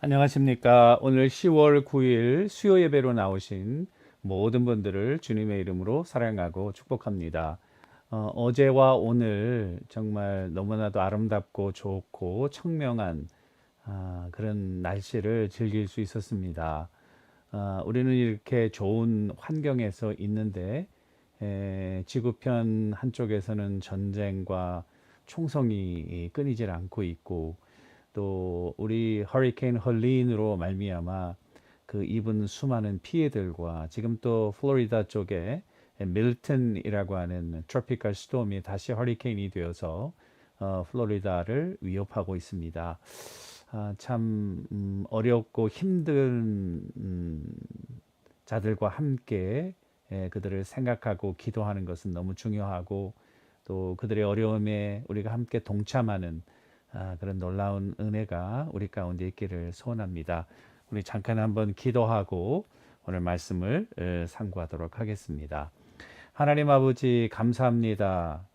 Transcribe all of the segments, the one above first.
안녕하십니까. 오늘 10월 9일 수요 예배로 나오신 모든 분들을 주님의 이름으로 사랑하고 축복합니다. 어제와 오늘 정말 너무나도 아름답고 좋고 청명한 그런 날씨를 즐길 수 있었습니다. 우리는 이렇게 좋은 환경에서 있는데 지구편 한쪽에서는 전쟁과 총성이 끊이질 않고 있고 또 우리 허리케인 헐린으로 말미암아 그 입은 수많은 피해들과 지금 또 플로리다 쪽에 밀튼이라고 하는 트로피컬 스톰이 다시 허리케인이 되어서 플로리다를 위협하고 있습니다. 참 어렵고 힘든 자들과 함께 그들을 생각하고 기도하는 것은 너무 중요하고 또 그들의 어려움에 우리가 함께 동참하는 그런 놀라운 은혜가 우리 가운데 있기를 소원합니다. 우리 잠깐 한번 기도하고 오늘 말씀을 상고하도록 하겠습니다. 하나님 아버지 감사합니다.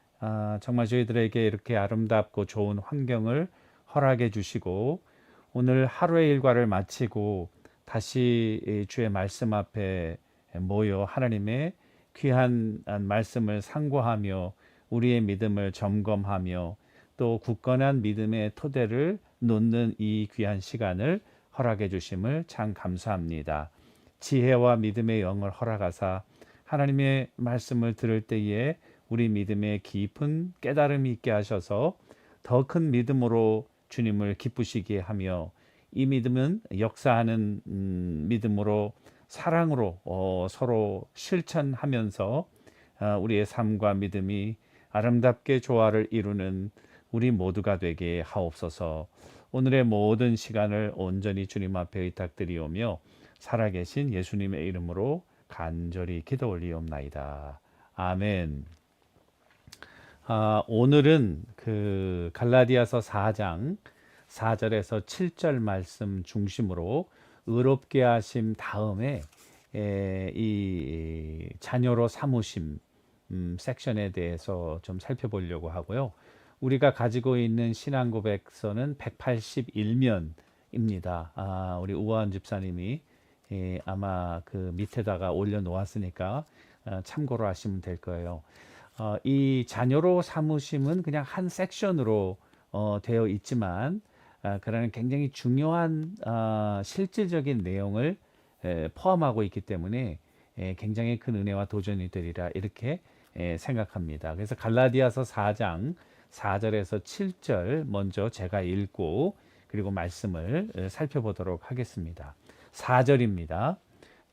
정말 저희들에게 이렇게 아름답고 좋은 환경을 허락해 주시고 오늘 하루의 일과를 마치고 다시 주의 말씀 앞에 모여 하나님의 귀한 말씀을 상고하며 우리의 믿음을 점검하며 또 굳건한 믿음의 토대를 놓는 이 귀한 시간을 허락해 주심을 참 감사합니다. 지혜와 믿음의 영을 허락하사 하나님의 말씀을 들을 때에 우리 믿음에 깊은 깨달음이 있게 하셔서 더 큰 믿음으로 주님을 기쁘시게 하며 이 믿음은 역사하는 믿음으로 사랑으로 서로 실천하면서 우리의 삶과 믿음이 아름답게 조화를 이루는 우리 모두가 되게 하옵소서. 오늘의 모든 시간을 온전히 주님 앞에 의탁드리오며 살아계신 예수님의 이름으로 간절히 기도 올리옵나이다. 아멘. 오늘은 그 갈라디아서 4장 4절에서 7절 말씀 중심으로 의롭게 하심 다음에 이 자녀로 삼으심 섹션에 대해서 좀 살펴보려고 하고요. 우리가 가지고 있는 신앙 고백서는 181면입니다. 우리 우아한 집사님이 아마 그 밑에다가 올려놓았으니까 참고로 하시면 될 거예요. 이 자녀로 삼으심은 그냥 한 섹션으로 되어 있지만 그러나 굉장히 중요한 실질적인 내용을 포함하고 있기 때문에 굉장히 큰 은혜와 도전이 되리라 이렇게 생각합니다. 그래서 갈라디아서 4장 4절에서 7절 먼저 제가 읽고 그리고 말씀을 살펴보도록 하겠습니다. 4절입니다.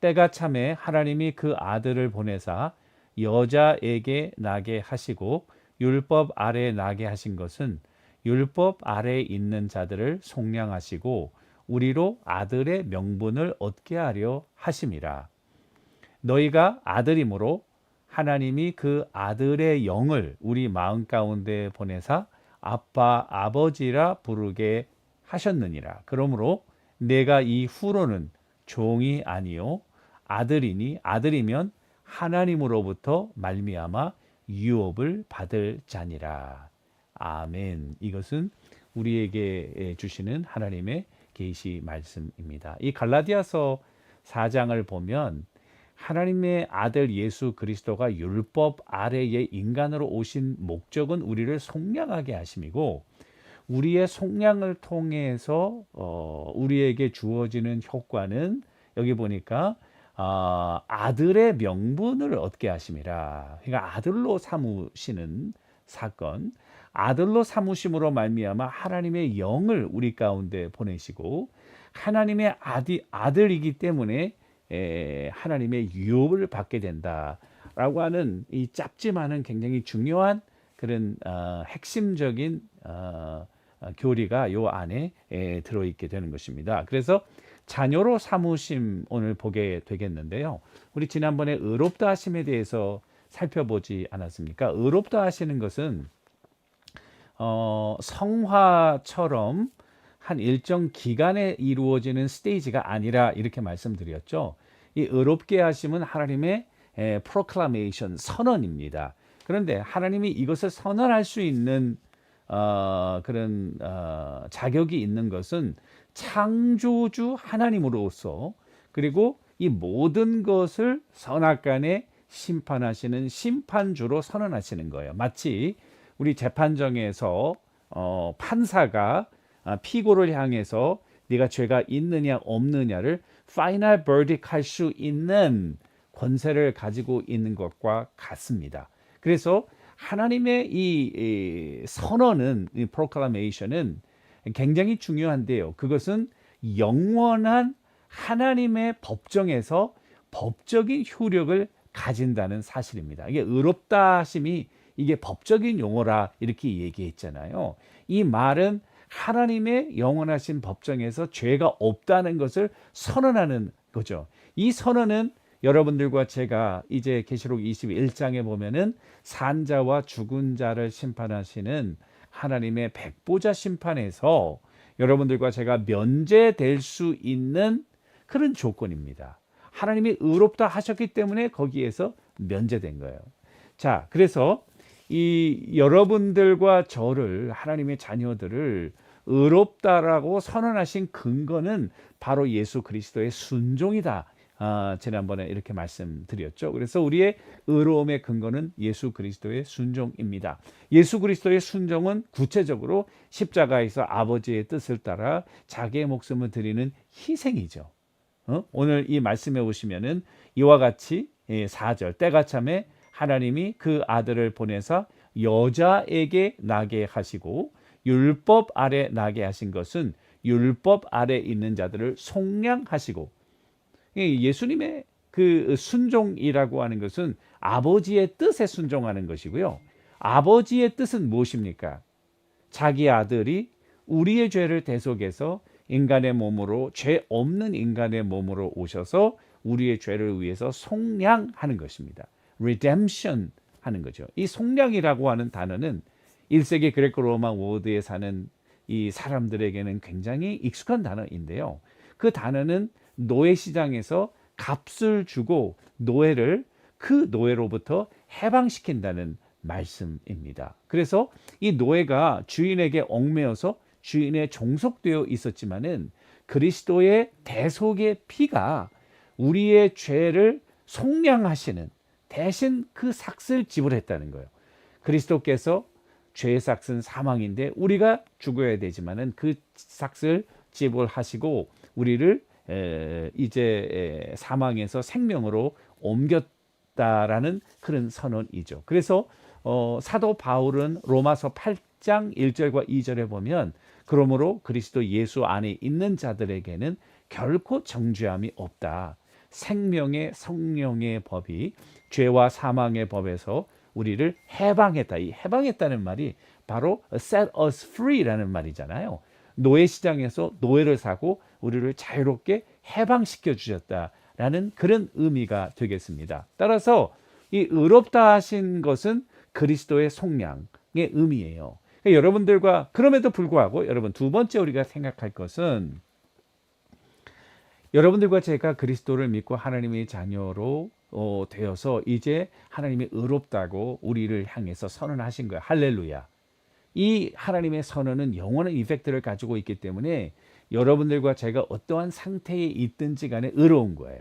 때가 참에 하나님이 그 아들을 보내사 여자에게 나게 하시고 율법 아래에 나게 하신 것은 율법 아래에 있는 자들을 속량하시고 우리로 아들의 명분을 얻게 하려 하심이라. 너희가 아들이므로 하나님이 그 아들의 영을 우리 마음 가운데 보내사 아빠 아버지라 부르게 하셨느니라. 그러므로 내가 이후로는 종이 아니요 아들이니 아들이면 하나님으로부터 말미암아 유업을 받을 자니라. 아멘. 이것은 우리에게 주시는 하나님의 계시 말씀입니다. 이 갈라디아서 4장을 보면 하나님의 아들 예수 그리스도가 율법 아래의 인간으로 오신 목적은 우리를 속량하게 하심이고 우리의 속량을 통해서 우리에게 주어지는 효과는 여기 보니까 아들의 명분을 얻게 하심이라. 그러니까 아들로 삼으시는 사건, 아들로 삼으심으로 말미암아 하나님의 영을 우리 가운데 보내시고 하나님의 아들이기 때문에 하나님의 유업을 받게 된다라고 하는 이 짧지만은 굉장히 중요한 그런 핵심적인 교리가 요 안에 들어있게 되는 것입니다. 그래서 자녀로 삼으심 오늘 보게 되겠는데요. 우리 지난번에 의롭다 하심에 대해서 살펴보지 않았습니까? 의롭다 하시는 것은 성화처럼 한 일정 기간에 이루어지는 스테이지가 아니라 이렇게 말씀드렸죠. 이 의롭게 하심은 하나님의 프로클라메이션 선언입니다. 그런데 하나님이 이것을 선언할 수 있는 그런 자격이 있는 것은 창조주 하나님으로서, 그리고 이 모든 것을 선악간에 심판하시는 심판주로 선언하시는 거예요. 마치 우리 재판정에서 판사가 피고를 향해서 네가 죄가 있느냐 없느냐를 파이널 버딕 할 수 있는 권세를 가지고 있는 것과 같습니다. 그래서 하나님의 이 선언은, 이 프로클라메이션은 굉장히 중요한데요. 그것은 영원한 하나님의 법정에서 법적인 효력을 가진다는 사실입니다. 이게 의롭다 하심이 이게 법적인 용어라 이렇게 얘기했잖아요. 이 말은 하나님의 영원하신 법정에서 죄가 없다는 것을 선언하는 거죠. 이 선언은 여러분들과 제가 이제 계시록 21장에 보면은 산자와 죽은 자를 심판하시는 하나님의 백보자 심판에서 여러분들과 제가 면제될 수 있는 그런 조건입니다. 하나님이 의롭다 하셨기 때문에 거기에서 면제된 거예요. 자, 그래서 이 여러분들과 저를, 하나님의 자녀들을 의롭다라고 선언하신 근거는 바로 예수 그리스도의 순종이다. 지난번에 이렇게 말씀드렸죠. 그래서 우리의 의로움의 근거는 예수 그리스도의 순종입니다. 예수 그리스도의 순종은 구체적으로 십자가에서 아버지의 뜻을 따라 자기의 목숨을 드리는 희생이죠. 오늘 이 말씀에 보시면은 이와 같이 4절, 때가 참에 하나님이 그 아들을 보내사 여자에게 나게 하시고 율법 아래 나게 하신 것은 율법 아래 있는 자들을 속량하시고, 예수님의 그 순종이라고 하는 것은 아버지의 뜻에 순종하는 것이고요. 아버지의 뜻은 무엇입니까? 자기 아들이 우리의 죄를 대속해서 인간의 몸으로, 죄 없는 인간의 몸으로 오셔서 우리의 죄를 위해서 속량하는 것입니다. redemption 하는 거죠. 이 속량이라고 하는 단어는 1세기 그레코 로마 워드에 사는 이 사람들에게는 굉장히 익숙한 단어인데요. 그 단어는 노예 시장에서 값을 주고 노예를 그 노예로부터 해방시킨다는 말씀입니다. 그래서 이 노예가 주인에게 얽매여서 주인에 종속되어 있었지만은 그리스도의 대속의 피가 우리의 죄를 속량하시는, 대신 그 삭을 지불했다는 거예요. 그리스도께서 죄의 삭은 사망인데 우리가 죽어야 되지만은 그 삭을 지불하시고 우리를 이제 사망에서 생명으로 옮겼다라는 그런 선언이죠. 그래서 사도 바울은 로마서 8장 1절과 2절에 보면 그러므로 그리스도 예수 안에 있는 자들에게는 결코 정죄함이 없다. 생명의 성령의 법이 죄와 사망의 법에서 우리를 해방했다. 이 해방했다는 말이 바로 set us free라는 말이잖아요. 노예 시장에서 노예를 사고 우리를 자유롭게 해방시켜 주셨다라는 그런 의미가 되겠습니다. 따라서 이 의롭다 하신 것은 그리스도의 속량의 의미예요. 그러니까 여러분들과, 그럼에도 불구하고 여러분, 두 번째 우리가 생각할 것은 여러분들과 제가 그리스도를 믿고 하나님의 자녀로 되어서 이제 하나님이 의롭다고 우리를 향해서 선언하신 거예요. 할렐루야. 이 하나님의 선언은 영원한 이펙트를 가지고 있기 때문에 여러분들과 제가 어떠한 상태에 있든지 간에 의로운 거예요.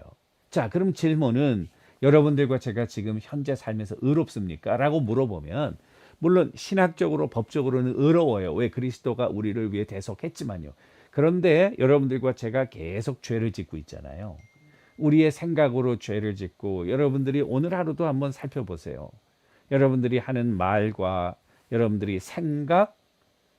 자, 그럼 질문은 여러분들과 제가 지금 현재 삶에서 의롭습니까? 라고 물어보면 물론 신학적으로 법적으로는 의로워요. 왜? 그리스도가 우리를 위해 대속했지만요. 그런데 여러분들과 제가 계속 죄를 짓고 있잖아요. 우리의 생각으로 죄를 짓고, 여러분들이 오늘 하루도 한번 살펴보세요. 여러분들이 하는 말과 여러분들이 생각,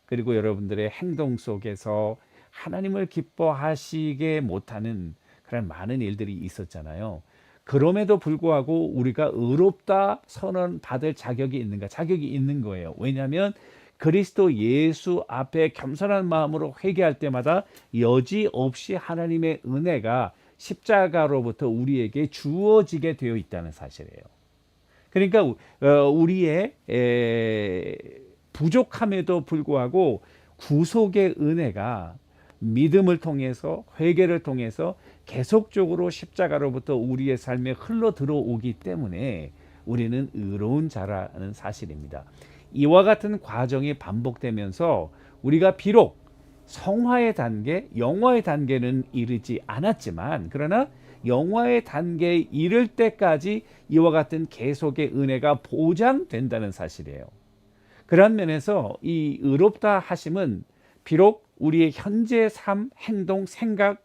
그리고 여러분들의 행동 속에서 하나님을 기뻐하시게 못하는 그런 많은 일들이 있었잖아요. 그럼에도 불구하고 우리가 의롭다 선언 받을 자격이 있는가? 자격이 있는 거예요. 왜냐하면 그리스도 예수 앞에 겸손한 마음으로 회개할 때마다 여지없이 하나님의 은혜가 십자가로부터 우리에게 주어지게 되어 있다는 사실이에요. 그러니까 우리의 부족함에도 불구하고 구속의 은혜가 믿음을 통해서, 회개를 통해서 계속적으로 십자가로부터 우리의 삶에 흘러 들어오기 때문에 우리는 의로운 자라는 사실입니다. 이와 같은 과정이 반복되면서 우리가 비록 성화의 단계, 영화의 단계는 이르지 않았지만 그러나 영화의 단계에 이를 때까지 이와 같은 계속의 은혜가 보장된다는 사실이에요. 그런 면에서 이 의롭다 하심은 비록 우리의 현재 삶, 행동, 생각이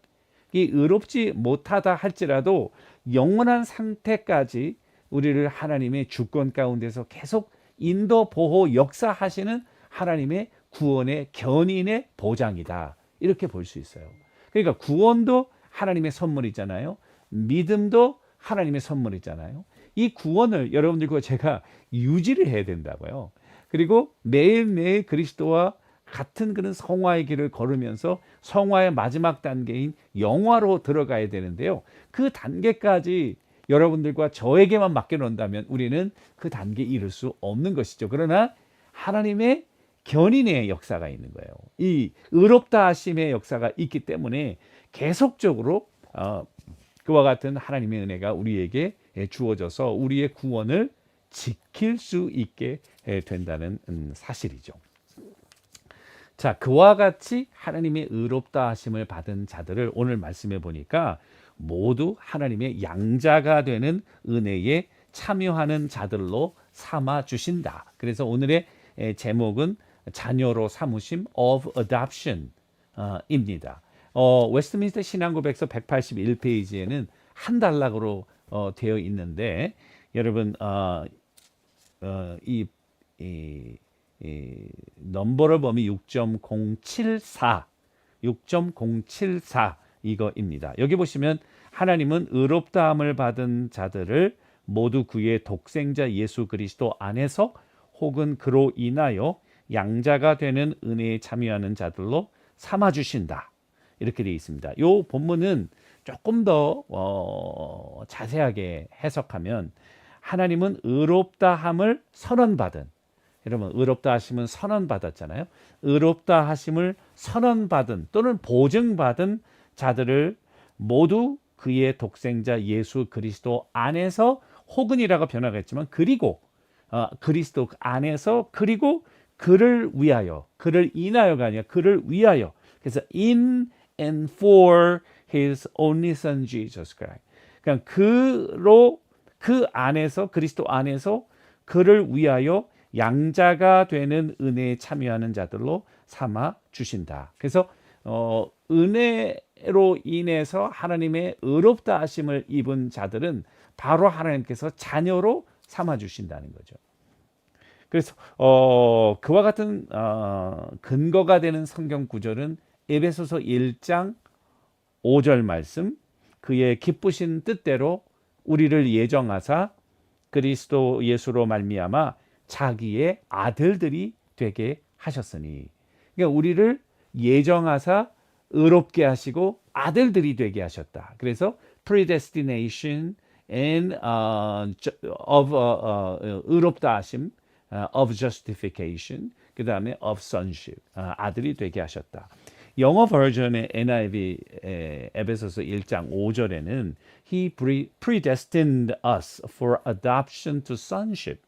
의롭지 못하다 할지라도 영원한 상태까지 우리를 하나님의 주권 가운데서 계속 인도, 보호, 역사하시는 하나님의 구원의 견인의 보장이다. 이렇게 볼 수 있어요. 그러니까 구원도 하나님의 선물이잖아요. 믿음도 하나님의 선물이잖아요. 이 구원을 여러분들과 제가 유지를 해야 된다고요. 그리고 매일매일 그리스도와 같은 그런 성화의 길을 걸으면서 성화의 마지막 단계인 영화로 들어가야 되는데요. 그 단계까지 여러분들과 저에게만 맡겨놓는다면 우리는 그 단계에 이를 수 없는 것이죠. 그러나 하나님의 견인의 역사가 있는 거예요. 이 의롭다 하심의 역사가 있기 때문에 계속적으로 그와 같은 하나님의 은혜가 우리에게 주어져서 우리의 구원을 지킬 수 있게 된다는 사실이죠. 자, 그와 같이 하나님의 의롭다 하심을 받은 자들을 오늘 말씀해 보니까 모두 하나님의 양자가 되는 은혜에 참여하는 자들로 삼아 주신다. 그래서 오늘의 제목은 자녀로 삼으심 of adoption 입니다. 웨스트민스터 신앙고백서 181페이지에는 한 단락으로 되어 있는데 여러분 이 넘버를 보면 6.074 이거입니다. 여기 보시면 하나님은 의롭다함을 받은 자들을 모두 그의 독생자 예수 그리스도 안에서 혹은 그로 인하여 양자가 되는 은혜에 참여하는 자들로 삼아주신다. 이렇게 되어 있습니다. 이 본문은 조금 더 자세하게 해석하면 하나님은 의롭다함을 선언받은, 여러분 의롭다 하심은 선언받았잖아요. 의롭다 하심을 선언받은 또는 보증받은 자들을 모두 그의 독생자 예수 그리스도 안에서 혹은이라고 변화했지만 그리고 그리스도 안에서 그리고 그를 위하여, 그를 인하여가 아니라 그를 위하여. 그래서 in and for his only son Jesus Christ. 그러니까 그 안에서 그리스도 안에서 그를 위하여 양자가 되는 은혜에 참여하는 자들로 삼아 주신다. 그래서 은혜로 인해서 하나님의 의롭다 하심을 입은 자들은 바로 하나님께서 자녀로 삼아 주신다는 거죠. 그래서 그와 같은 근거가 되는 성경 구절은 에베소서 1장 5절 말씀, 그의 기쁘신 뜻대로 우리를 예정하사 그리스도 예수로 말미암아 자기의 아들들이 되게 하셨으니, 그러니까 우리를 예정하사 의롭게 하시고 아들들이 되게 하셨다. 그래서 predestination and of 의롭다 하심, of justification, 그 다음에 of sonship, 아들이 되게 하셨다. 영어 버전의 NIV 에베소서 1장 5절에는 He predestined us for adoption to sonship.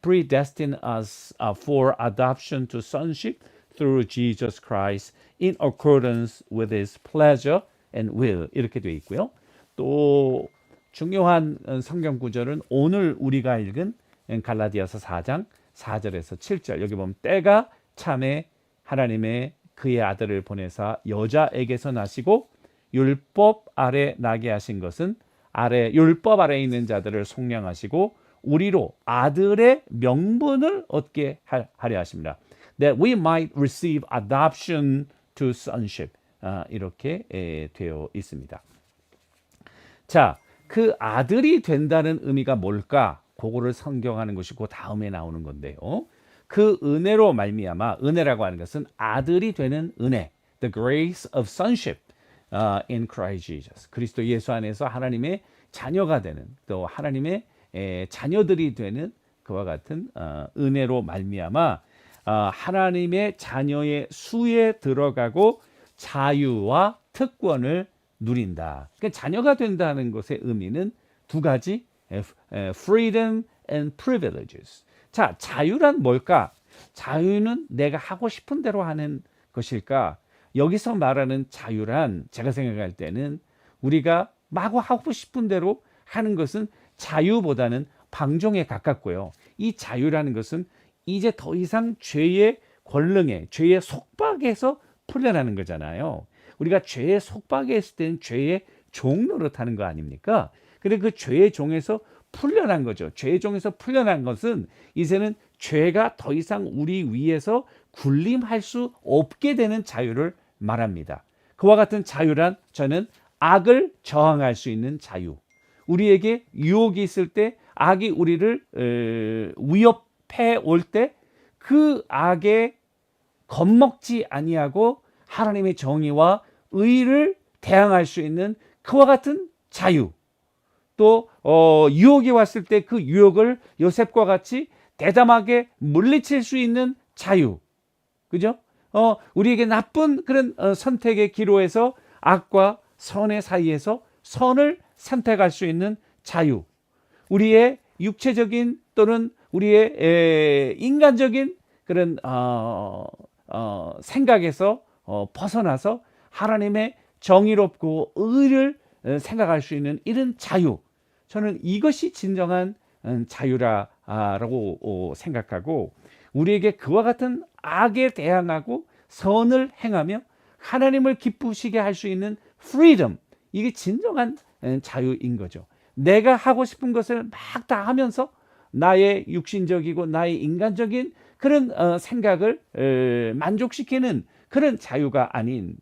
Predestined us for adoption to sonship through Jesus Christ in accordance with His pleasure and will. 이렇게 되어 있고요. 또 중요한 성경 구절은 오늘 우리가 읽은 갈라디아서 4장 4절에서 7절. 여기 보면 때가 참에 하나님의 그의 아들을 보내사 여자에게서 나시고 율법 아래 나게 하신 것은 율법 아래 있는 자들을 속량하시고 우리로 아들의 명분을 얻게 하려 하십니다. That we might receive adoption to sonship. 이렇게 되어 있습니다. 자, 그 아들이 된다는 의미가 뭘까? 그거를 성경하는 것이 그 다음에 나오는 건데요. 그 은혜로 말미암아, 은혜라고 하는 것은 아들이 되는 은혜, the grace of sonship in Christ Jesus. 그리스도 예수 안에서 하나님의 자녀가 되는, 또 하나님의 자녀들이 되는 그와 같은 은혜로 말미암아 하나님의 자녀의 수에 들어가고 자유와 특권을 누린다. 그러니까 자녀가 된다는 것의 의미는 두 가지, freedom and privileges. 자, 자유란 뭘까? 자유는 내가 하고 싶은 대로 하는 것일까? 여기서 말하는 자유란 제가 생각할 때는 우리가 마구 하고 싶은 대로 하는 것은 자유보다는 방종에 가깝고요. 이 자유라는 것은 이제 더 이상 죄의 권능에, 죄의 속박에서 풀려나는 거잖아요. 우리가 죄의 속박에 있을 때는 죄의 종 노릇하는 거 아닙니까? 근데 그 죄의 종에서 풀려난 거죠. 죄의 종에서 풀려난 것은 이제는 죄가 더 이상 우리 위에서 군림할 수 없게 되는 자유를 말합니다. 그와 같은 자유란 저는 악을 저항할 수 있는 자유. 우리에게 유혹이 있을 때 악이 우리를 위협해 올 때 그 악에 겁먹지 아니하고 하나님의 정의와 의를 대항할 수 있는 그와 같은 자유. 또 유혹이 왔을 때 그 유혹을 요셉과 같이 대담하게 물리칠 수 있는 자유. 그죠? 우리에게 나쁜 그런 선택의 기로에서 악과 선의 사이에서 선을 선택할 수 있는 자유. 우리의 육체적인 또는 우리의 인간적인 그런 생각에서 벗어나서 하나님의 정의롭고 의를 생각할 수 있는 이런 자유. 저는 이것이 진정한 자유라고 생각하고 우리에게 그와 같은 악에 대항하고 선을 행하며 하나님을 기쁘시게 할 수 있는 freedom. 이게 진정한 자유인 거죠. 내가 하고 싶은 것을 막 다 하면서 나의 육신적이고 나의 인간적인 그런 생각을 만족시키는 그런 자유가 아닌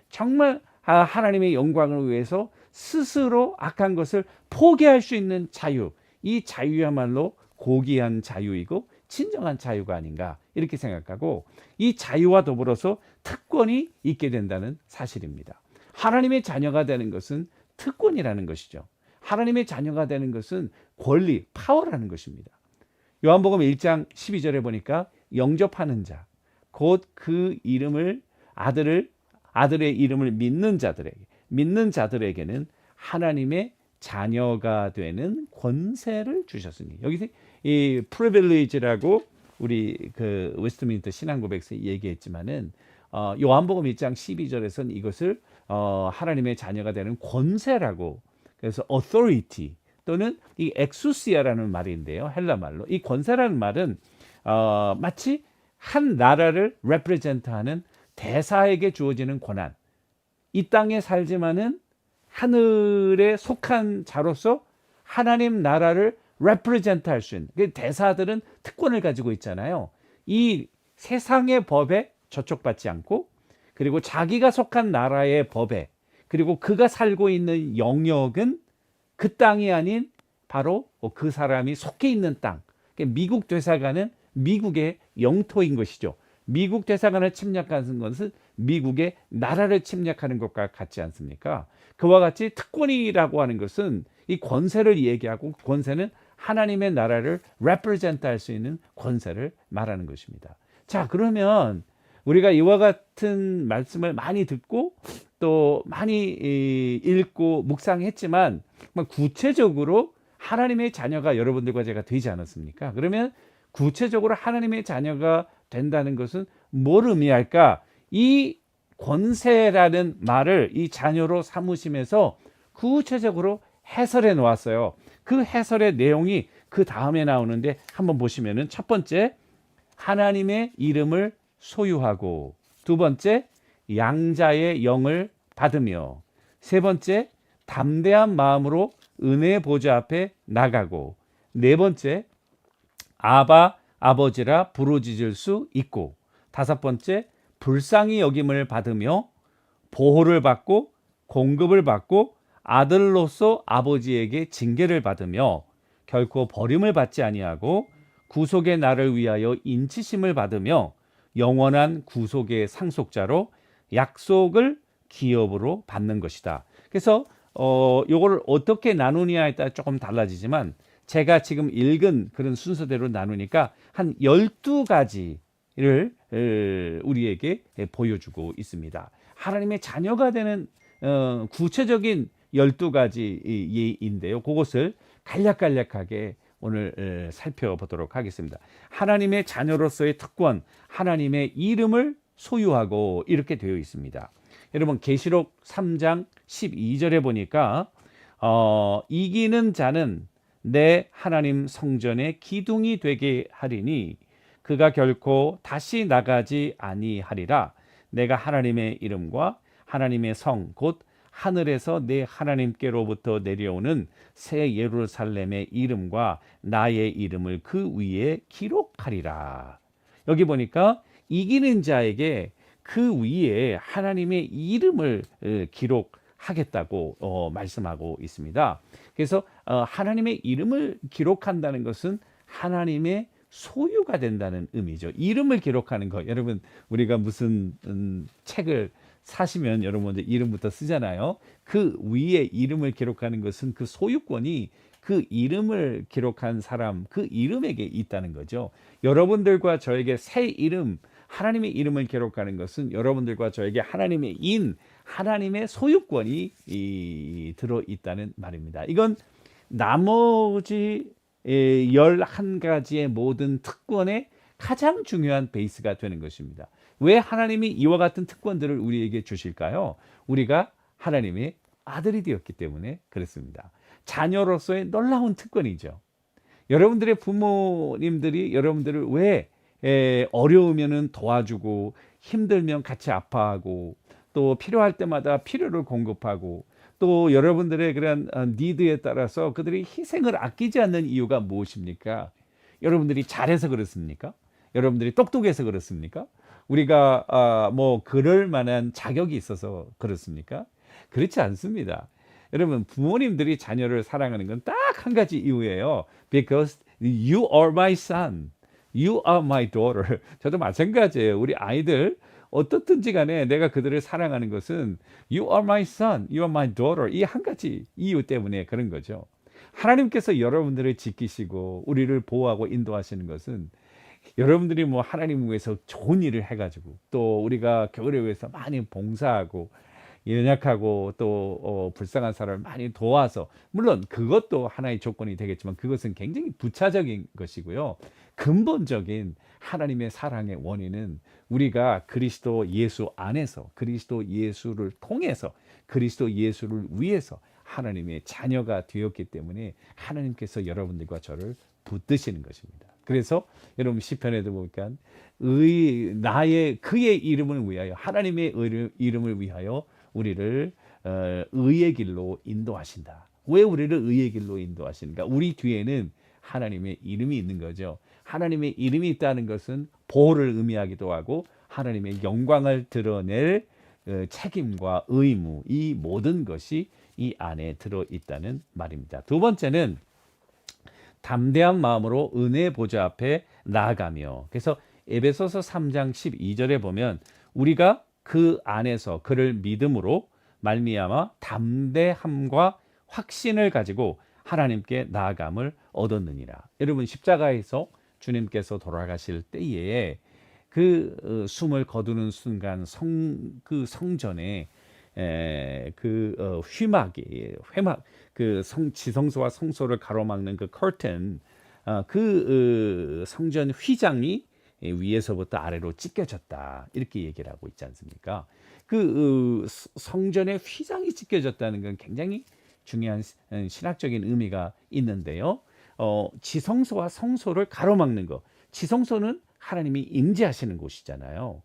정말 하나님의 영광을 위해서 스스로 악한 것을 포기할 수 있는 자유. 이 자유야말로 고귀한 자유이고 진정한 자유가 아닌가 이렇게 생각하고 이 자유와 더불어서 특권이 있게 된다는 사실입니다. 하나님의 자녀가 되는 것은 특권이라는 것이죠. 하나님의 자녀가 되는 것은 권리, 파워라는 것입니다. 요한복음 1장 12절에 보니까 영접하는 자, 곧 그 이름을 아들의 이름을 믿는 자들에게는 하나님의 자녀가 되는 권세를 주셨으니. 여기서 이 privilege라고 우리 그 웨스트민스터 신앙고백에서 얘기했지만은 요한복음 1장 12절에서는 이것을 하나님의 자녀가 되는 권세라고, 그래서 authority 또는 이 exousia라는 말인데요. 헬라 말로 이 권세라는 말은 마치 한 나라를 represent하는 대사에게 주어지는 권한. 이 땅에 살지만은 하늘에 속한 자로서 하나님 나라를 represent 할 수 있는, 대사들은 특권을 가지고 있잖아요. 이 세상의 법에 저촉받지 않고, 그리고 자기가 속한 나라의 법에, 그리고 그가 살고 있는 영역은 그 땅이 아닌 바로 그 사람이 속해 있는 땅. 미국 대사관은 미국의 영토인 것이죠. 미국 대사관을 침략하는 것은 미국의 나라를 침략하는 것과 같지 않습니까? 그와 같이 특권이라고 하는 것은 이 권세를 얘기하고, 권세는 하나님의 나라를 represent 할 수 있는 권세를 말하는 것입니다. 자, 그러면 우리가 이와 같은 말씀을 많이 듣고 또 많이 읽고 묵상했지만 구체적으로 하나님의 자녀가 여러분들과 제가 되지 않았습니까? 그러면 구체적으로 하나님의 자녀가 된다는 것은 뭘 의미할까? 이 권세라는 말을 이 자녀로 삼으시면서 구체적으로 해설해 놓았어요. 그 해설의 내용이 그 다음에 나오는데 한번 보시면은, 첫 번째, 하나님의 이름을 소유하고, 두 번째, 양자의 영을 받으며, 세 번째, 담대한 마음으로 은혜 보좌 앞에 나가고, 네 번째, 아바 아버지라 부르짖을 수 있고, 다섯 번째, 불쌍히 여김을 받으며 보호를 받고 공급을 받고 아들로서 아버지에게 징계를 받으며 결코 버림을 받지 아니하고 구속의 날을 위하여 인치심을 받으며 영원한 구속의 상속자로 약속을 기업으로 받는 것이다. 그래서 요걸 어떻게 나누냐에 따라 조금 달라지지만 제가 지금 읽은 그런 순서대로 나누니까 한 12가지를 우리에게 보여주고 있습니다. 하나님의 자녀가 되는 구체적인 12가지 예인데요. 그것을 간략간략하게 오늘 살펴보도록 하겠습니다. 하나님의 자녀로서의 특권, 하나님의 이름을 소유하고 이렇게 되어 있습니다. 여러분 계시록 3장 12절에 보니까 이기는 자는 내 하나님 성전의 기둥이 되게 하리니 그가 결코 다시 나가지 아니하리라. 내가 하나님의 이름과 하나님의 성 곧 하늘에서 내 하나님께로부터 내려오는 새 예루살렘의 이름과 나의 이름을 그 위에 기록하리라. 여기 보니까 이기는 자에게 그 위에 하나님의 이름을 기록하겠다고 말씀하고 있습니다. 그래서 하나님의 이름을 기록한다는 것은 하나님의 소유가 된다는 의미죠. 이름을 기록하는 거. 여러분 우리가 무슨 책을 사시면 여러분 먼저 이름부터 쓰잖아요. 그 위에 이름을 기록하는 것은 그 소유권이 그 이름을 기록한 사람, 그 이름에게 있다는 거죠. 여러분들과 저에게 새 이름, 하나님의 이름을 기록하는 것은 여러분들과 저에게 하나님의 소유권이 들어있다는 말입니다. 이건 나머지 11가지의 모든 특권의 가장 중요한 베이스가 되는 것입니다. 왜 하나님이 이와 같은 특권들을 우리에게 주실까요? 우리가 하나님의 아들이 되었기 때문에 그렇습니다. 자녀로서의 놀라운 특권이죠. 여러분들의 부모님들이 여러분들을 왜 어려우면 도와주고 힘들면 같이 아파하고 또 필요할 때마다 필요를 공급하고 또 여러분들의 그런 니드에 따라서 그들이 희생을 아끼지 않는 이유가 무엇입니까? 여러분들이 잘해서 그렇습니까? 여러분들이 똑똑해서 그렇습니까? 우리가 뭐 그럴 만한 자격이 있어서 그렇습니까? 그렇지 않습니다. 여러분 부모님들이 자녀를 사랑하는 건 딱 한 가지 이유예요. Because you are my son, you are my daughter. 저도 마찬가지예요. 우리 아이들 어떻든지 간에 내가 그들을 사랑하는 것은 You are my son, you are my daughter 이 한 가지 이유 때문에 그런 거죠. 하나님께서 여러분들을 지키시고 우리를 보호하고 인도하시는 것은 여러분들이 뭐 하나님 위해서 좋은 일을 해가지고 또 우리가 교회를 위해서 많이 봉사하고 연약하고 또 불쌍한 사람을 많이 도와서 물론 그것도 하나의 조건이 되겠지만 그것은 굉장히 부차적인 것이고요. 근본적인 하나님의 사랑의 원인은 우리가 그리스도 예수 안에서 그리스도 예수를 통해서 그리스도 예수를 위해서 하나님의 자녀가 되었기 때문에 하나님께서 여러분들과 저를 붙드시는 것입니다. 그래서 여러분 시편에도 보니까 그의 이름을 위하여 하나님의 이름을 위하여 우리를 의의 길로 인도하신다. 왜 우리를 의의 길로 인도하시는가? 우리 뒤에는 하나님의 이름이 있는 거죠. 하나님의 이름이 있다는 것은 보호를 의미하기도 하고 하나님의 영광을 드러낼 책임과 의무 이 모든 것이 이 안에 들어있다는 말입니다. 두 번째는 담대한 마음으로 은혜 보좌 앞에 나아가며 그래서 에베소서 3장 12절에 보면 우리가 그 안에서 그를 믿음으로 말미암아 담대함과 확신을 가지고 하나님께 나아감을 얻었느니라. 여러분 십자가에서 주님께서 돌아가실 때에 그 숨을 거두는 순간 그 성전에 지성소와 성소를 가로막는 그 커튼 그 성전 휘장이 위에서부터 아래로 찢겨졌다 이렇게 얘기를 하고 있지 않습니까? 그 성전의 휘장이 찢겨졌다는 건 굉장히 중요한 신학적인 의미가 있는데요. 지성소와 성소를 가로막는 것. 지성소는 하나님이 임재하시는 곳이잖아요.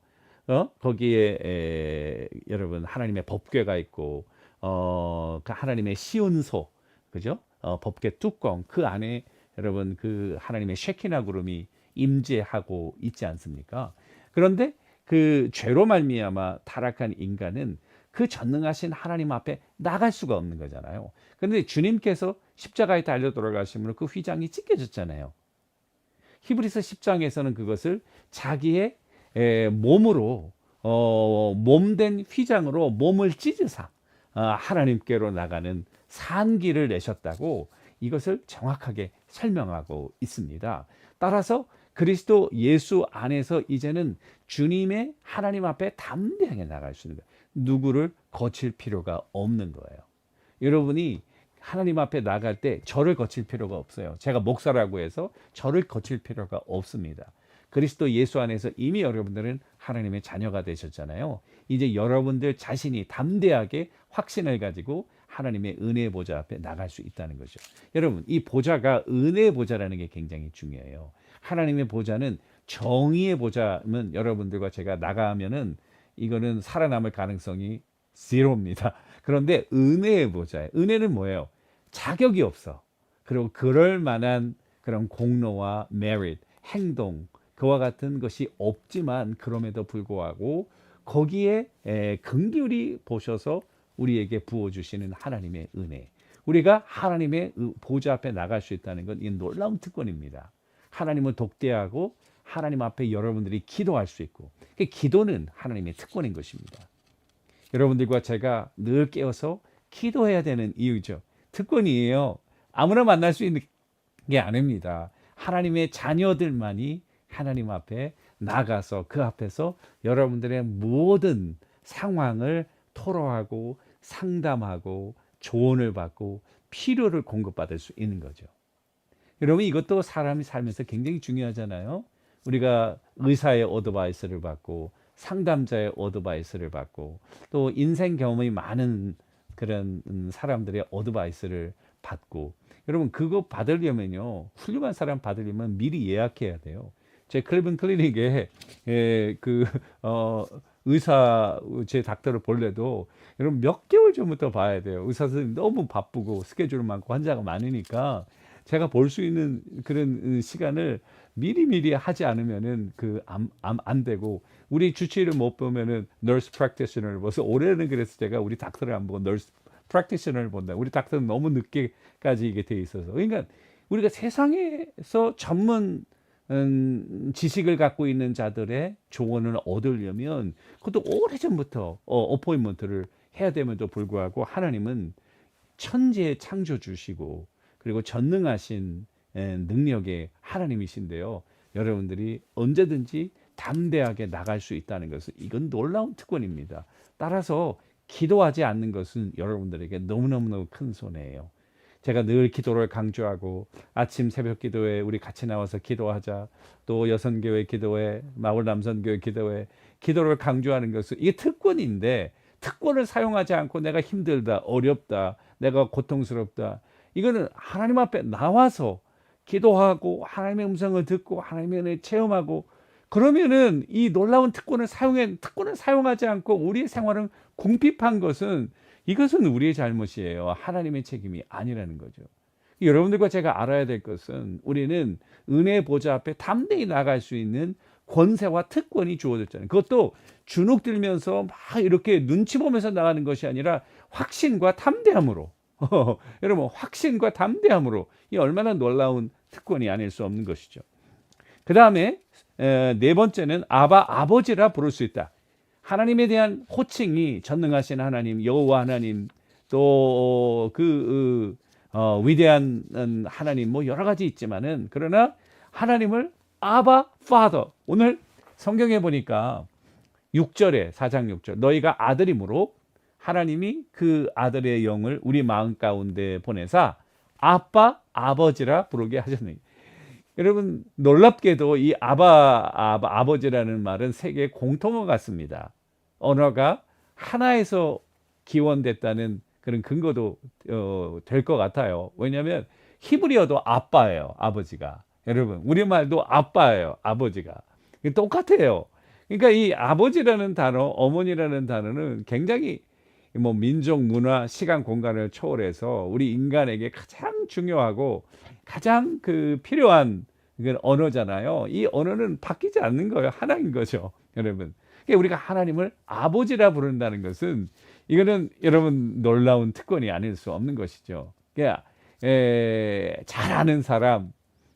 거기에 여러분 하나님의 법궤가 있고 그 하나님의 시온소 그죠? 법궤 뚜껑 그 안에 여러분 그 하나님의 쉐키나 구름이 임재하고 있지 않습니까? 그런데 그 죄로 말미암아 타락한 인간은 그 전능하신 하나님 앞에 나갈 수가 없는 거잖아요. 그런데 주님께서 십자가에 달려 돌아가심으로 그 휘장이 찢겨졌잖아요. 히브리서 10장에서는 그것을 자기의 몸으로 몸된 휘장으로 몸을 찢으사 하나님께로 나가는 산길을 내셨다고 이것을 정확하게 설명하고 있습니다. 따라서 그리스도 예수 안에서 이제는 주님의 하나님 앞에 담대하게 나갈 수 있는 거예요. 누구를 거칠 필요가 없는 거예요. 여러분이 하나님 앞에 나갈 때 저를 거칠 필요가 없어요. 제가 목사라고 해서 저를 거칠 필요가 없습니다. 그리스도 예수 안에서 이미 여러분들은 하나님의 자녀가 되셨잖아요. 이제 여러분들 자신이 담대하게 확신을 가지고 하나님의 은혜의 보좌 앞에 나갈 수 있다는 거죠. 여러분, 이 보좌가 은혜의 보좌라는 게 굉장히 중요해요. 하나님의 보좌는 정의의 보좌면 여러분들과 제가 나가면은 이거는 살아남을 가능성이 제로입니다. 그런데 은혜의 보좌예요. 은혜는 뭐예요? 자격이 없어. 그리고 그럴 만한 그런 공로와 메리트, 행동, 그와 같은 것이 없지만 그럼에도 불구하고 거기에 긍휼히 보셔서 우리에게 부어주시는 하나님의 은혜. 우리가 하나님의 보좌 앞에 나갈 수 있다는 건 이 놀라운 특권입니다. 하나님을 독대하고 하나님 앞에 여러분들이 기도할 수 있고, 기도는 하나님의 특권인 것입니다. 여러분들과 제가 늘 깨어서 기도해야 되는 이유죠. 특권이에요. 아무나 만날 수 있는 게 아닙니다. 하나님의 자녀들만이 하나님 앞에 나가서 그 앞에서 여러분들의 모든 상황을 토로하고 상담하고 조언을 받고 필요를 공급받을 수 있는 거죠. 여러분, 이것도 사람이 살면서 굉장히 중요하잖아요. 우리가 의사의 어드바이스를 받고 상담자의 어드바이스를 받고 또 인생 경험이 많은 그런 사람들의 어드바이스를 받고, 여러분 그거 받으려면요, 훌륭한 사람 받으려면 미리 예약해야 돼요. 제 클리븐 클리닉에 의사 제 닥터를 볼래도 여러분 몇 개월 전부터 봐야 돼요. 의사 선생님 너무 바쁘고 스케줄 많고 환자가 많으니까 제가 볼 수 있는 그런 시간을 미리미리 하지 않으면은 안 되고, 우리 주치의를 못 보면은 nurse practitioner를 봐서 올해는 그래서 제가 우리 닥터를 안 보고 nurse practitioner를 본다. 우리 닥터는 너무 늦게까지 이게 돼 있어서. 그러니까 우리가 세상에서 전문 지식을 갖고 있는 자들의 조언을 얻으려면 그것도 오래전부터 어포인먼트를 해야 됨에도 불구하고 하나님은 천지의 창조주시고 그리고 전능하신 능력의 하나님이신데요. 여러분들이 언제든지 담대하게 나갈 수 있다는 것은 이건 놀라운 특권입니다. 따라서 기도하지 않는 것은 여러분들에게 너무너무 큰 손해예요. 제가 늘 기도를 강조하고 아침 새벽 기도회 우리 같이 나와서 기도하자, 또 여선교회 기도회, 마을 남선교회 기도회, 기도를 강조하는 것은 이게 특권인데, 특권을 사용하지 않고 내가 힘들다, 어렵다, 내가 고통스럽다, 이거는 하나님 앞에 나와서 기도하고 하나님의 음성을 듣고 하나님의 은혜를 체험하고, 그러면은 이 놀라운 특권을 사용하지 않고 우리의 생활은 궁핍한 것은, 이것은 우리의 잘못이에요. 하나님의 책임이 아니라는 거죠. 여러분들과 제가 알아야 될 것은 우리는 은혜의 보좌 앞에 담대히 나갈 수 있는 권세와 특권이 주어졌잖아요. 그것도 주눅 들면서 막 이렇게 눈치 보면서 나가는 것이 아니라 확신과 담대함으로. 여러분, 확신과 담대함으로, 이 얼마나 놀라운 특권이 아닐 수 없는 것이죠. 그 다음에 네 번째는 아버지라 부를 수 있다. 하나님에 대한 호칭이 전능하신 하나님, 여호와 하나님, 또 위대한 하나님, 뭐 여러 가지 있지만은, 그러나 하나님을 아바 파더, 오늘 성경에 보니까 6절에 4장 6절, 너희가 아들이므로 하나님이 그 아들의 영을 우리 마음 가운데 보내사 아버지라 부르게 하셨느니. 여러분, 놀랍게도 이 아버지라는 말은 세계 공통어 같습니다. 언어가 하나에서 기원됐다는 그런 근거도 될 것 같아요. 왜냐하면 히브리어도 아빠예요, 아버지가. 여러분, 우리말도 아빠예요, 아버지가. 똑같아요. 그러니까 이 아버지라는 단어, 어머니라는 단어는 굉장히 뭐 민족, 문화, 시간, 공간을 초월해서 우리 인간에게 가장 중요하고 가장 필요한 언어잖아요. 이 언어는 바뀌지 않는 거예요. 하나인 거죠, 여러분. 그러니까 우리가 하나님을 아버지라 부른다는 것은, 이거는 여러분 놀라운 특권이 아닐 수 없는 것이죠. 그러니까 잘 아는 사람,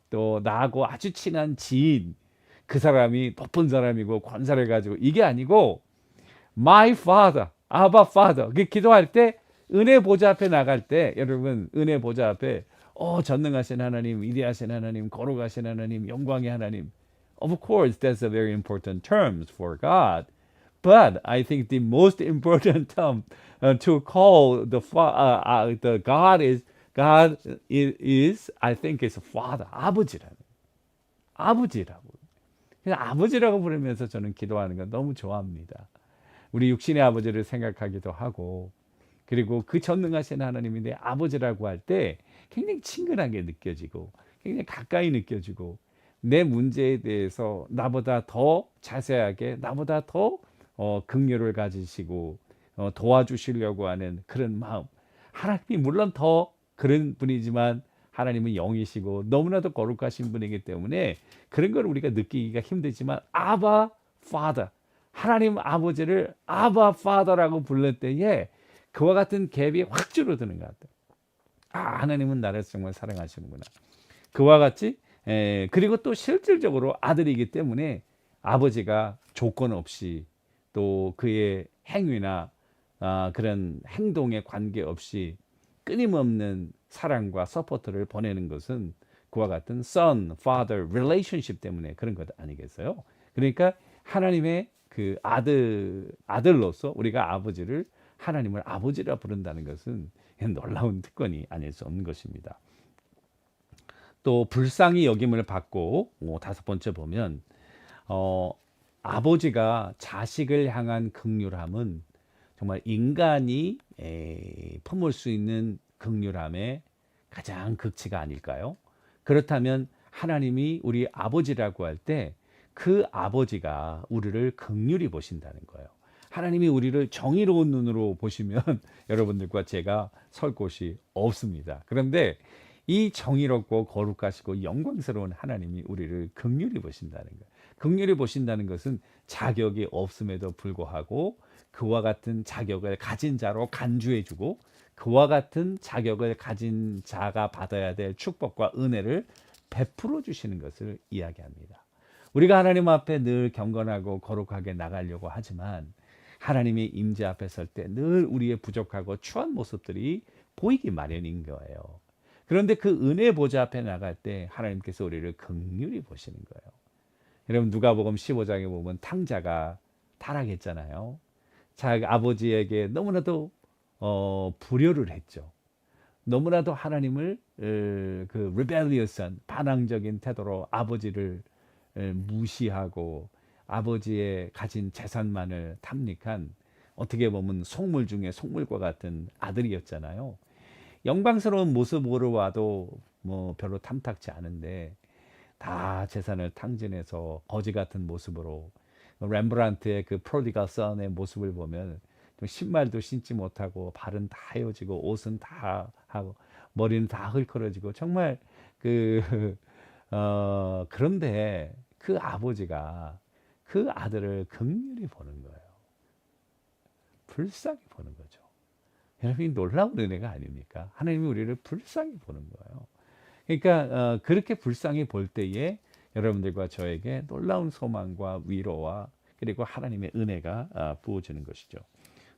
또 나하고 아주 친한 지인, 그 사람이 높은 사람이고 권세를 가지고, 이게 아니고 my father, 아바 파더. 기도할 때, 은혜 보좌 앞에 나갈 때, 여러분 은혜 보좌 앞에 전능하신 하나님, 위대하신 하나님, 거룩하신 하나님, 영광의 하나님. Of course, that's a very important terms for God. But I think the most important term to call the God is God is, I think, is Father. 아버지라고. 그냥 아버지라고 부르면서 저는 기도하는 건 너무 좋아합니다. 우리 육신의 아버지를 생각하기도 하고, 그리고 그 전능하신 하나님이 내 아버지라고 할 때 굉장히 친근하게 느껴지고, 굉장히 가까이 느껴지고, 내 문제에 대해서 나보다 더 자세하게, 나보다 더 긍휼을 가지시고 도와주시려고 하는 그런 마음. 하나님이 물론 더 그런 분이지만 하나님은 영이시고 너무나도 거룩하신 분이기 때문에 그런 걸 우리가 느끼기가 힘들지만 아바 파더, 하나님 아버지를 아바 파더라고 부를 때에 그와 같은 갭이 확 줄어드는 것 같아요. 아, 하나님은 나를 정말 사랑하시는구나. 그와 같이 그리고 또 실질적으로 아들이기 때문에 아버지가 조건 없이 또 그의 행위나 그런 행동에 관계없이 끊임없는 사랑과 서포트를 보내는 것은 그와 같은 son, father relationship 때문에 그런 것 아니겠어요? 그러니까 하나님의 그 아들로서 우리가 하나님을 아버지라 부른다는 것은 놀라운 특권이 아닐 수 없는 것입니다. 또 불쌍히 여김을 받고 다섯 번째 보면 아버지가 자식을 향한 긍휼함은 정말 인간이 품을 수 있는 긍휼함의 가장 극치가 아닐까요? 그렇다면 하나님이 우리 아버지라고 할 때 그 아버지가 우리를 긍휼히 보신다는 거예요. 하나님이 우리를 정의로운 눈으로 보시면 여러분들과 제가 설 곳이 없습니다. 그런데 이 정의롭고 거룩하시고 영광스러운 하나님이 우리를 긍휼히 보신다는 거예요. 긍휼히 보신다는 것은 자격이 없음에도 불구하고 그와 같은 자격을 가진 자로 간주해주고 그와 같은 자격을 가진 자가 받아야 될 축복과 은혜를 베풀어 주시는 것을 이야기합니다. 우리가 하나님 앞에 늘 경건하고 거룩하게 나가려고 하지만 하나님의 임재 앞에 설 때 늘 우리의 부족하고 추한 모습들이 보이기 마련인 거예요. 그런데 그 은혜 보좌 앞에 나갈 때 하나님께서 우리를 긍휼히 보시는 거예요. 여러분 누가복음 15장에 보면 탕자가 타락했잖아요. 자기 아버지에게 너무나도 불효를 했죠. 너무나도 하나님을 그 rebellious한 반항적인 태도로 아버지를 무시하고 아버지의 가진 재산만을 탐닉한 어떻게 보면 속물 중에 속물과 같은 아들이었잖아요. 영광스러운 모습으로 와도 뭐 별로 탐탁지 않은데 다 재산을 탕진해서 거지 같은 모습으로 렘브란트의 그 프로디갈 선의 모습을 보면 좀 신발도 신지 못하고 발은 다 헤어지고 옷은 다 하고 머리는 다 헐크러지고 정말 그런데 그 아버지가 그 아들을 긍휼히 보는 거예요. 불쌍히 보는 거죠. 여러분이 놀라운 은혜가 아닙니까? 하나님이 우리를 불쌍히 보는 거예요. 그러니까 그렇게 불쌍히 볼 때에 여러분들과 저에게 놀라운 소망과 위로와 그리고 하나님의 은혜가 부어지는 것이죠.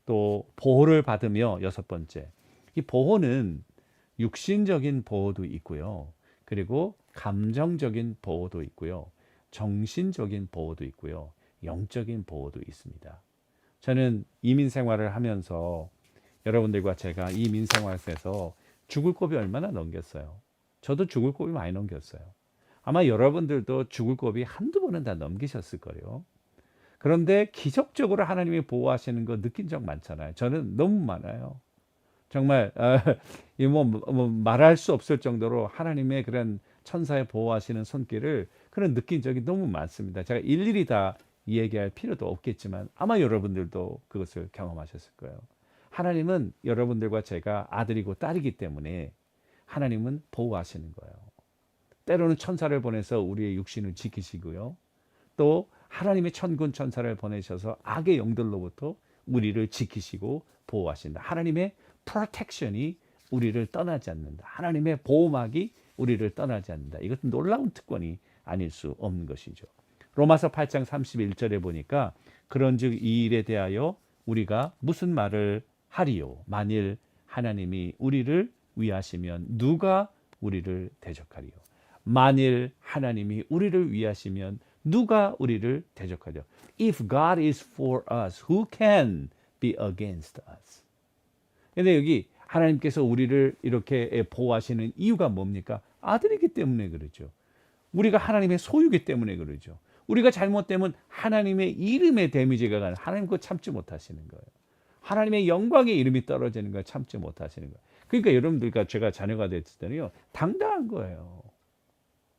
또 보호를 받으며 여섯 번째, 이 보호는 육신적인 보호도 있고요. 그리고 감정적인 보호도 있고요. 정신적인 보호도 있고요. 영적인 보호도 있습니다. 저는 이민 생활을 하면서 여러분들과 제가 이민 생활에서 죽을 고비 얼마나 넘겼어요. 저도 죽을 고비 많이 넘겼어요. 아마 여러분들도 죽을 고비 한두 번은 다 넘기셨을 거예요. 그런데 기적적으로 하나님이 보호하시는 거 느낀 적 많잖아요. 저는 너무 많아요. 정말 말할 수 없을 정도로 하나님의 그런 천사의 보호하시는 손길을 그런 느낀 적이 너무 많습니다. 제가 일일이 다 얘기할 필요도 없겠지만 아마 여러분들도 그것을 경험하셨을 거예요. 하나님은 여러분들과 제가 아들이고 딸이기 때문에 하나님은 보호하시는 거예요. 때로는 천사를 보내서 우리의 육신을 지키시고요. 또 하나님의 천군 천사를 보내셔서 악의 영들로부터 우리를 지키시고 보호하신다. 하나님의 프로텍션이 우리를 떠나지 않는다. 하나님의 보호막이 우리를 떠나지 않는다. 이것은 놀라운 특권이 아닐 수 없는 것이죠. 로마서 8장 31절에 보니까 그런즉 이 일에 대하여 우리가 무슨 말을 하리요? 만일 하나님이 우리를 위하시면 누가 우리를 대적하리요? 만일 하나님이 우리를 위하시면 누가 우리를 대적하죠? If God is for us, who can be against us? 근데 여기 하나님께서 우리를 이렇게 보호하시는 이유가 뭡니까? 아들이기 때문에 그러죠. 우리가 하나님의 소유기 때문에 그러죠. 우리가 잘못되면 하나님의 이름에 데미지가 가는, 하나님 그거 참지 못하시는 거예요. 하나님의 영광의 이름이 떨어지는 걸 참지 못하시는 거예요. 그러니까 여러분들과 제가 자녀가 됐을 때는요, 당당한 거예요.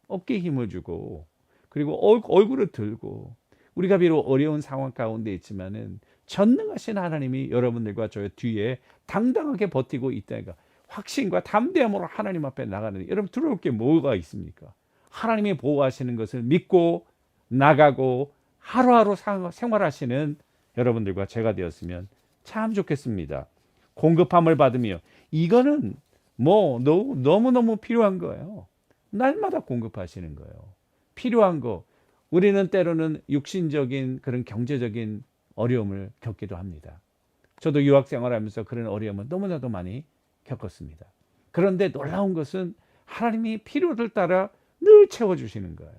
어깨에 힘을 주고, 그리고 얼굴을 들고, 우리가 비록 어려운 상황 가운데 있지만은 전능하신 하나님이 여러분들과 저 뒤에 당당하게 버티고 있다니까, 확신과 담대함으로 하나님 앞에 나가는, 여러분 들어올 게 뭐가 있습니까? 하나님이 보호하시는 것을 믿고 나가고 하루하루 생활하시는 여러분들과 제가 되었으면 참 좋겠습니다. 공급함을 받으며, 이거는 뭐 너무너무 필요한 거예요. 날마다 공급하시는 거예요. 필요한 거. 우리는 때로는 육신적인 그런 경제적인 어려움을 겪기도 합니다. 저도 유학 생활하면서 그런 어려움을 너무나도 많이 겪었습니다. 그런데 놀라운 것은 하나님이 필요를 따라 늘 채워주시는 거예요.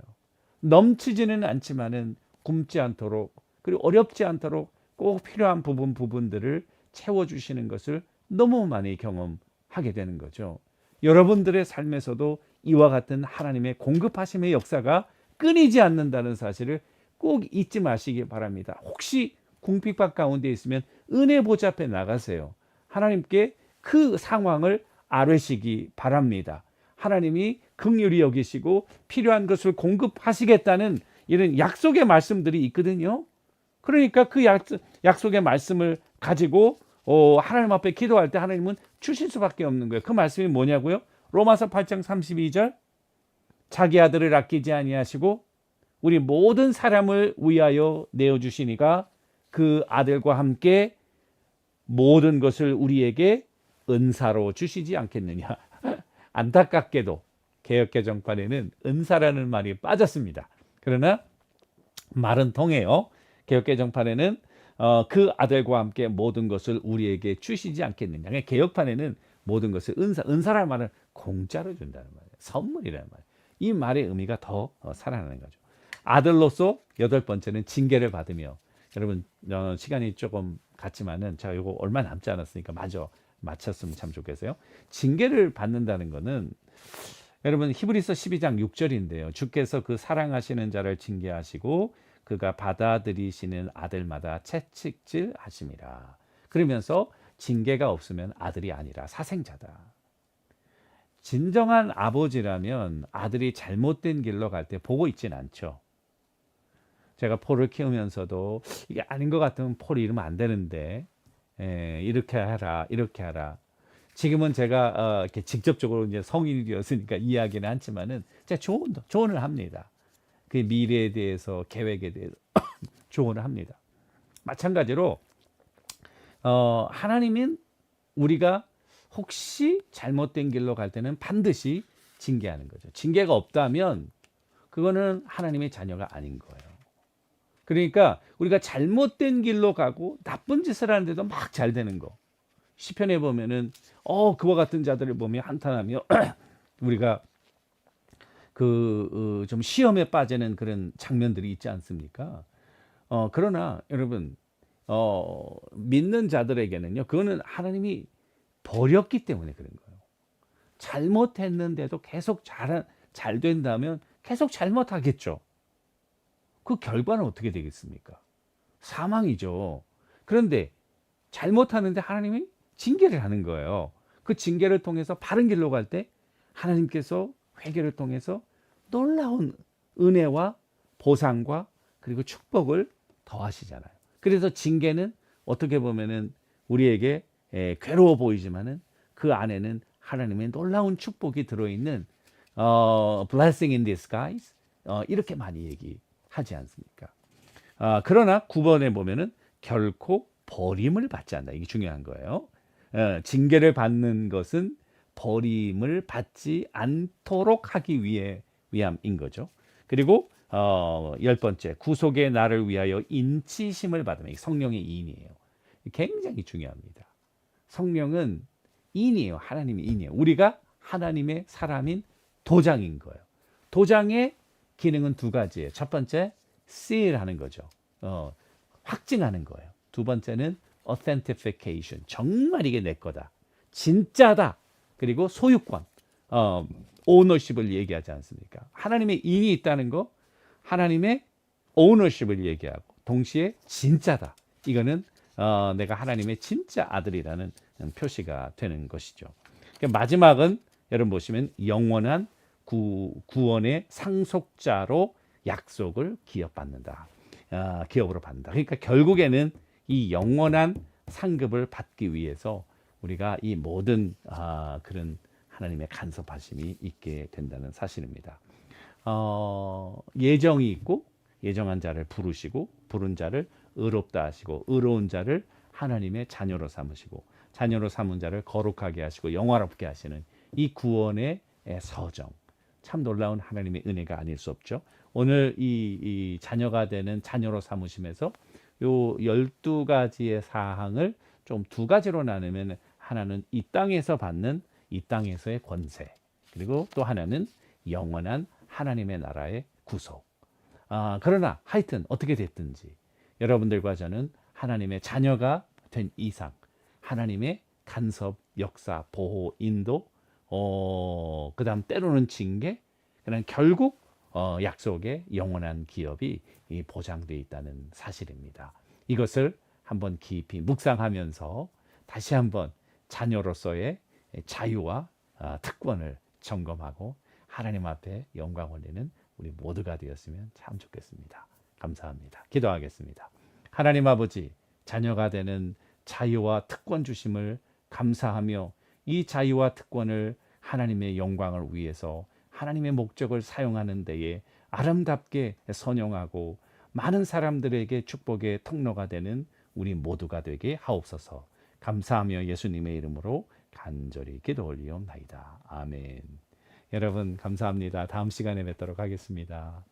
넘치지는 않지만은 굶지 않도록, 그리고 어렵지 않도록 꼭 필요한 부분들을 채워주시는 것을 너무 많이 경험하게 되는 거죠. 여러분들의 삶에서도 이와 같은 하나님의 공급하심의 역사가 끊이지 않는다는 사실을 꼭 잊지 마시기 바랍니다. 혹시 궁핍박 가운데 있으면 은혜 보좌 앞에 나가세요. 하나님께 그 상황을 아뢰시기 바랍니다. 하나님이 긍휼히 여기시고 필요한 것을 공급하시겠다는 이런 약속의 말씀들이 있거든요. 그러니까 그 약속의 말씀을 가지고 하나님 앞에 기도할 때 하나님은 주실 수밖에 없는 거예요. 그 말씀이 뭐냐고요? 로마서 8장 32절, 자기 아들을 아끼지 아니하시고 우리 모든 사람을 위하여 내어주시니까 그 아들과 함께 모든 것을 우리에게 은사로 주시지 않겠느냐. 안타깝게도 개역개정판에는 은사라는 말이 빠졌습니다. 그러나 말은 통해요. 개역개정판에는 그 아들과 함께 모든 것을 우리에게 주시지 않겠느냐. 개역판에는 모든 것을 은사라는 말은 공짜로 준다는 말이에요. 선물이라는 말이에요. 이 말의 의미가 더 살아나는 거죠. 아들로서 8번째는 징계를 받으며, 여러분 시간이 조금 갔지만은 제가 이거 얼마 남지 않았으니까 마저 마쳤으면 참 좋겠어요. 징계를 받는다는 것은 여러분 히브리서 12장 6절인데요. 주께서 그 사랑하시는 자를 징계하시고 그가 받아들이시는 아들마다 채찍질 하심이라. 그러면서 징계가 없으면 아들이 아니라 사생자다. 진정한 아버지라면 아들이 잘못된 길로 갈 때 보고 있진 않죠. 제가 폴을 키우면서도 이게 아닌 것 같으면 폴이 이러면 안 되는데, 이렇게 하라, 이렇게 하라. 지금은 제가 이렇게 직접적으로 이제 성인이 되었으니까 이야기는 않지만은 제가 조언을 합니다. 그 미래에 대해서, 계획에 대해서 조언을 합니다. 마찬가지로 하나님은 우리가 혹시 잘못된 길로 갈 때는 반드시 징계하는 거죠. 징계가 없다면 그거는 하나님의 자녀가 아닌 거예요. 그러니까 우리가 잘못된 길로 가고 나쁜 짓을 하는데도 막 잘 되는 거. 시편에 보면은 그와 같은 자들을 보며 한탄하며 우리가 좀 시험에 빠지는 그런 장면들이 있지 않습니까? 그러나 여러분 믿는 자들에게는요, 그거는 하나님이 버렸기 때문에 그런 거예요. 잘못했는데도 계속 잘 된다면 계속 잘못하겠죠. 그 결과는 어떻게 되겠습니까? 사망이죠. 그런데 잘못하는데 하나님이 징계를 하는 거예요. 그 징계를 통해서 바른 길로 갈 때 하나님께서 회개를 통해서 놀라운 은혜와 보상과 그리고 축복을 더하시잖아요. 그래서 징계는 어떻게 보면은 우리에게 괴로워 보이지만은 그 안에는 하나님의 놀라운 축복이 들어있는 blessing in disguise, 이렇게 많이 얘기하지 않습니까? 그러나 9번에 보면은 결코 버림을 받지 않는다. 이게 중요한 거예요. 징계를 받는 것은 버림을 받지 않도록 하기 위함인 거죠. 그리고 10번째, 구속의 나를 위하여 인치심을 받으면, 성령의 인이에요. 굉장히 중요합니다. 성령은 인이에요. 하나님의 인이에요. 우리가 하나님의 사람인 도장인 거예요. 도장의 기능은 두 가지예요. 첫 번째, seal 하는 거죠. 확증하는 거예요. 두 번째는 authentication. 정말 이게 내 거다. 진짜다. 그리고 소유권, 오너십을 얘기하지 않습니까? 하나님의 인이 있다는 거, 하나님의 오너십을 얘기하고 동시에 진짜다. 이거는 내가 하나님의 진짜 아들이라는 표시가 되는 것이죠. 마지막은 여러분 보시면 영원한 구원의 상속자로 약속을 기업받는다. 기업으로 받는다. 그러니까 결국에는 이 영원한 상급을 받기 위해서 우리가 이 모든 그런 하나님의 간섭하심이 있게 된다는 사실입니다. 예정이 있고 예정한 자를 부르시고 부른 자를 의롭다 하시고 의로운 자를 하나님의 자녀로 삼으시고 자녀로 삼은 자를 거룩하게 하시고 영화롭게 하시는 이 구원의 서정, 참 놀라운 하나님의 은혜가 아닐 수 없죠. 오늘 이 자녀가 되는 자녀로 삼으심에서 요 12가지의 사항을 좀 두 가지로 나누면 하나는 이 땅에서 받는 이 땅에서의 권세, 그리고 또 하나는 영원한 하나님의 나라의 구속. 그러나 하여튼 어떻게 됐든지 여러분들과 저는 하나님의 자녀가 된 이상 하나님의 간섭, 역사, 보호, 인도, 그 다음 때로는 징계, 그다음 결국 약속의 영원한 기업이 보장되어 있다는 사실입니다. 이것을 한번 깊이 묵상하면서 다시 한번 자녀로서의 자유와 특권을 점검하고 하나님 앞에 영광 올리는 우리 모두가 되었으면 참 좋겠습니다. 감사합니다. 기도하겠습니다. 하나님 아버지, 자녀가 되는 자유와 특권 주심을 감사하며 이 자유와 특권을 하나님의 영광을 위해서 하나님의 목적을 사용하는 데에 아름답게 선용하고 많은 사람들에게 축복의 통로가 되는 우리 모두가 되게 하옵소서. 감사하며 예수님의 이름으로 간절히 기도 올리옵나이다. 아멘. 여러분 감사합니다. 다음 시간에 뵙도록 하겠습니다.